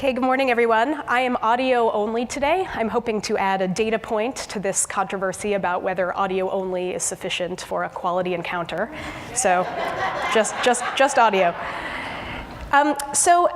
Okay, good morning, everyone. I am audio only today. I'm hoping to add a data point to this controversy about whether audio only is sufficient for a quality encounter. So, just audio. So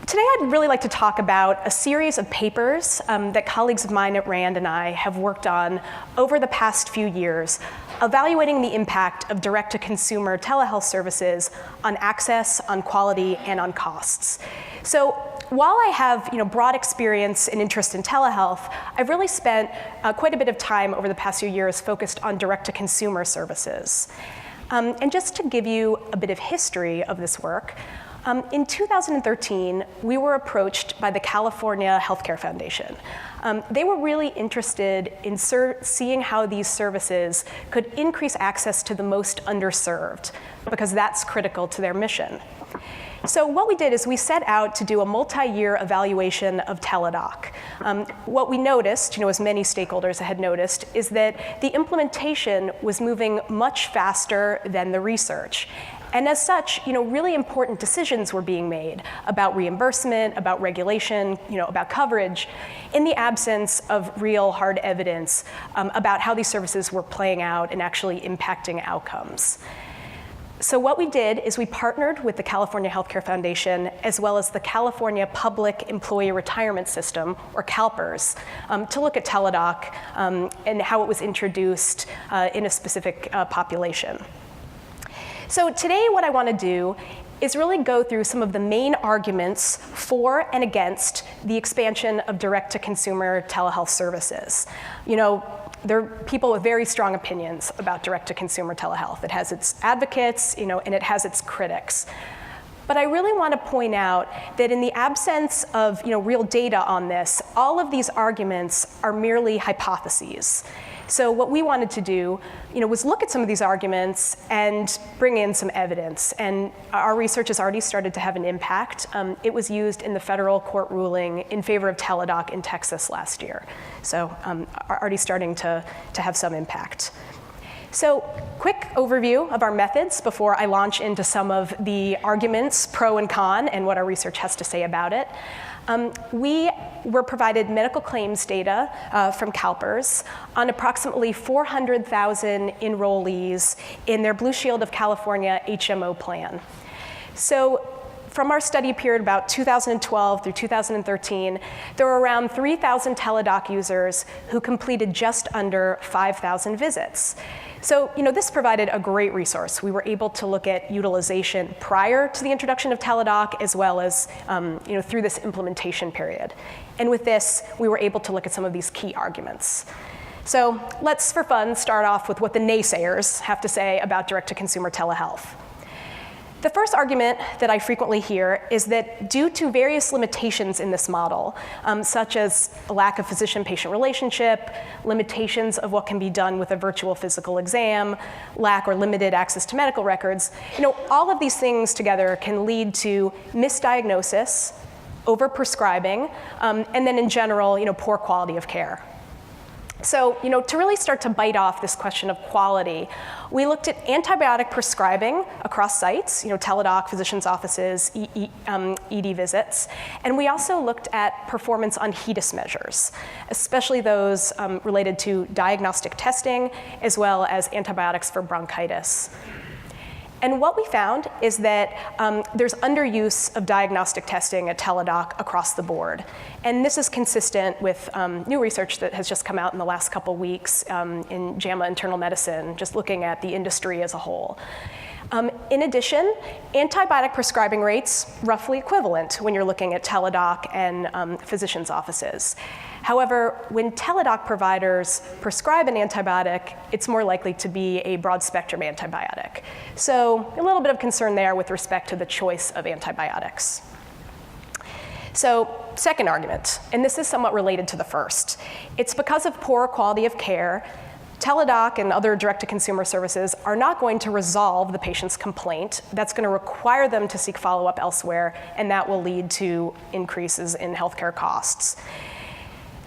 today I'd really like to talk about a series of papers that colleagues of mine at RAND and I have worked on over the past few years, evaluating the impact of direct-to-consumer telehealth services on access, on quality, and on costs. So while I have broad experience and interest in telehealth, I've really spent quite a bit of time over the past few years focused on direct-to-consumer services. And just to give you a bit of history of this work, in 2013, we were approached by the California Healthcare Foundation. They were really interested in seeing how these services could increase access to the most underserved, because that's critical to their mission. So what we did is we set out to do a multi-year evaluation of Teladoc. What we noticed, as many stakeholders had noticed, is that the implementation was moving much faster than the research. And as such, really important decisions were being made about reimbursement, about regulation, about coverage, in the absence of real hard evidence about how these services were playing out and actually impacting outcomes. So what we did is we partnered with the California Healthcare Foundation as well as the California Public Employee Retirement System, or CalPERS, to look at Teladoc and how it was introduced in a specific population. So today what I want to do is really go through some of the main arguments for and against the expansion of direct-to-consumer telehealth services. There are people with very strong opinions about direct-to-consumer telehealth. It has its advocates, and it has its critics. But I really want to point out that in the absence of real data on this, all of these arguments are merely hypotheses. So what we wanted to do, was look at some of these arguments and bring in some evidence. And our research has already started to have an impact. It was used in the federal court ruling in favor of Teladoc in Texas last year. So already starting to have some impact. So quick overview of our methods before I launch into some of the arguments, pro and con, and what our research has to say about it. We were provided medical claims data from CalPERS on approximately 400,000 enrollees in their Blue Shield of California HMO plan. So from our study period about 2012 through 2013, there were around 3,000 Teladoc users who completed just under 5,000 visits. So, this provided a great resource. We were able to look at utilization prior to the introduction of Teladoc, as well as, through this implementation period. And with this, we were able to look at some of these key arguments. So let's, for fun, start off with what the naysayers have to say about direct-to-consumer telehealth. The first argument that I frequently hear is that due to various limitations in this model, such as a lack of physician-patient relationship, limitations of what can be done with a virtual physical exam, lack or limited access to medical records, all of these things together can lead to misdiagnosis, overprescribing, and then in general, phore quality of care. So, to really start to bite off this question of quality, we looked at antibiotic prescribing across sites, Teladoc, physicians' offices, ED visits, and we also looked at performance on HEDIS measures, especially those related to diagnostic testing, as well as antibiotics for bronchitis. And what we found is that there's underuse of diagnostic testing at Teladoc across the board. And this is consistent with new research that has just come out in the last couple weeks in JAMA Internal Medicine, just looking at the industry as a whole. In addition, antibiotic prescribing rates roughly equivalent when you're looking at Teladoc and physicians' offices. However, when Teladoc providers prescribe an antibiotic, it's more likely to be a broad-spectrum antibiotic. So a little bit of concern there with respect to the choice of antibiotics. So second argument, and this is somewhat related to the first. It's because of poor quality of care, Teladoc and other direct-to-consumer services are not going to resolve the patient's complaint. That's going to require them to seek follow-up elsewhere, and that will lead to increases in healthcare costs.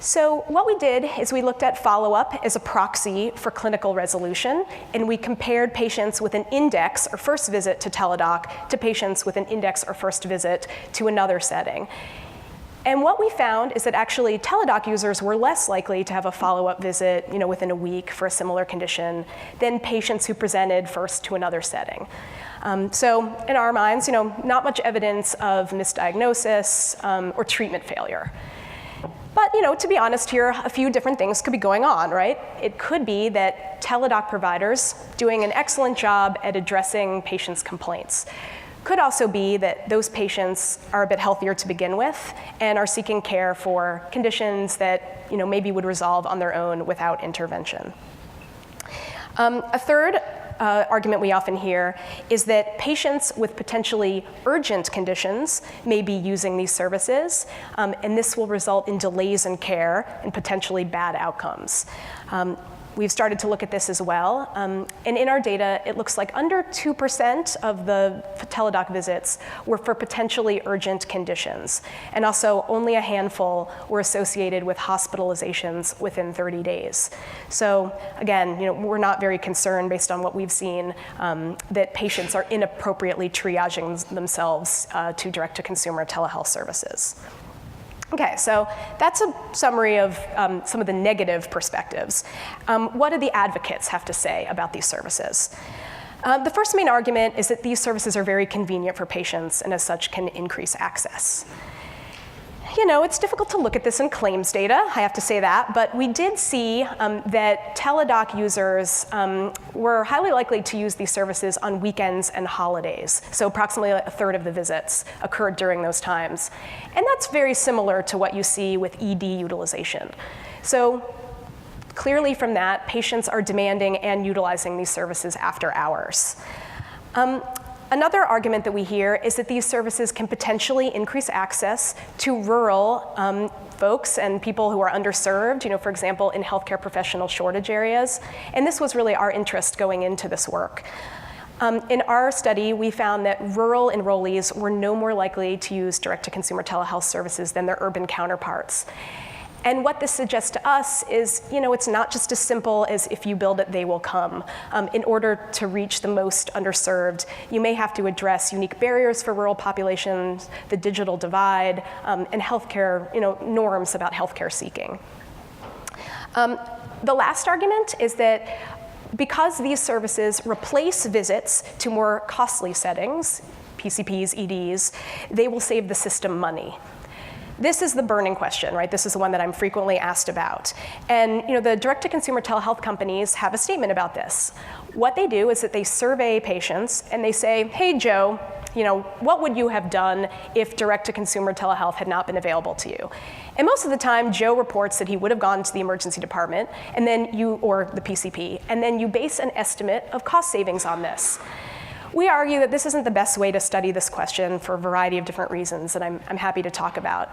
So what we did is we looked at follow-up as a proxy for clinical resolution, and we compared patients with an index or first visit to Teladoc to patients with an index or first visit to another setting. And what we found is that actually Teladoc users were less likely to have a follow-up visit within a week for a similar condition than patients who presented first to another setting. So in our minds, not much evidence of misdiagnosis or treatment failure. But to be honest here, a few different things could be going on, right? It could be that Teladoc providers doing an excellent job at addressing patients' complaints. Could also be that those patients are a bit healthier to begin with and are seeking care for conditions that maybe would resolve on their own without intervention. A third argument we often hear is that patients with potentially urgent conditions may be using these services, and this will result in delays in care and potentially bad outcomes. We've started to look at this as well, and in our data, it looks like under 2% of the Teladoc visits were for potentially urgent conditions, and also only a handful were associated with hospitalizations within 30 days. So again, we're not very concerned based on what we've seen that patients are inappropriately triaging themselves to direct-to-consumer telehealth services. Okay, so that's a summary of some of the negative perspectives. What do the advocates have to say about these services? The first main argument is that these services are very convenient for patients and as such can increase access. It's difficult to look at this in claims data, I have to say that, but we did see that Teladoc users were highly likely to use these services on weekends and holidays. So approximately a third of the visits occurred during those times. And that's very similar to what you see with ED utilization. So clearly from that, patients are demanding and utilizing these services after hours. Another argument that we hear is that these services can potentially increase access to rural folks and people who are underserved, for example, in healthcare professional shortage areas. And this was really our interest going into this work. In our study, we found that rural enrollees were no more likely to use direct-to-consumer telehealth services than their urban counterparts. And what this suggests to us is, it's not just as simple as if you build it, they will come. In order to reach the most underserved, you may have to address unique barriers for rural populations, the digital divide, and healthcare, norms about healthcare seeking. The last argument is that because these services replace visits to more costly settings, PCPs, EDs, they will save the system money. This is the burning question, right? This is the one that I'm frequently asked about. And the direct-to-consumer telehealth companies have a statement about this. What they do is that they survey patients and they say, hey, Joe, what would you have done if direct-to-consumer telehealth had not been available to you? And most of the time, Joe reports that he would have gone to the emergency department and then or the PCP, and then you base an estimate of cost savings on this. We argue that this isn't the best way to study this question for a variety of different reasons that I'm happy to talk about.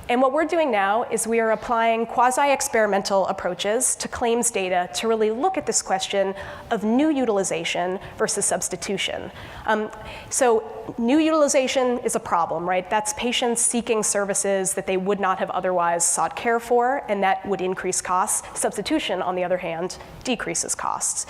And what we're doing now is we are applying quasi-experimental approaches to claims data to really look at this question of new utilization versus substitution. So new utilization is a problem, right? That's patients seeking services that they would not have otherwise sought care for, and that would increase costs. Substitution, on the other hand, decreases costs.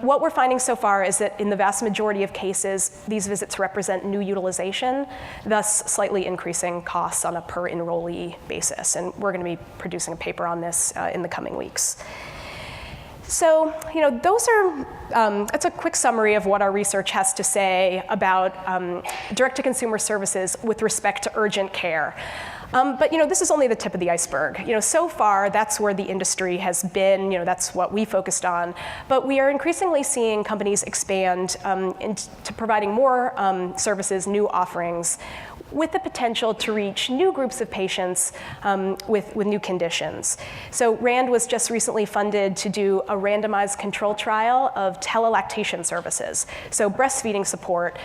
What we're finding so far is that in the vast majority of cases, these visits represent new utilization, thus slightly increasing costs on a per enrollee basis. And we're going to be producing a paper on this in the coming weeks. So, that's a quick summary of what our research has to say about direct-to-consumer services with respect to urgent care. But this is only the tip of the iceberg. So far, that's where the industry has been. That's what we focused on. But we are increasingly seeing companies expand into providing more services, new offerings, with the potential to reach new groups of patients with new conditions. So RAND was just recently funded to do a randomized control trial of telelactation services. So breastfeeding support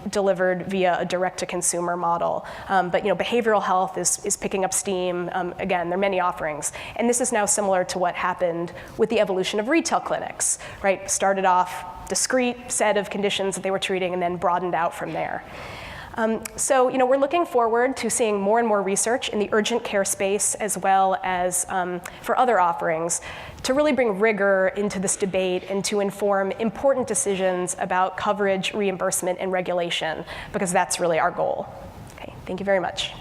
delivered via a direct-to-consumer model. But behavioral health is picking up steam. Again, there are many offerings. And this is now similar to what happened with the evolution of retail clinics, right? Started off discrete set of conditions that they were treating and then broadened out from there. So we're looking forward to seeing more and more research in the urgent care space as well as for other offerings to really bring rigor into this debate and to inform important decisions about coverage, reimbursement, and regulation, because that's really our goal. Okay, thank you very much.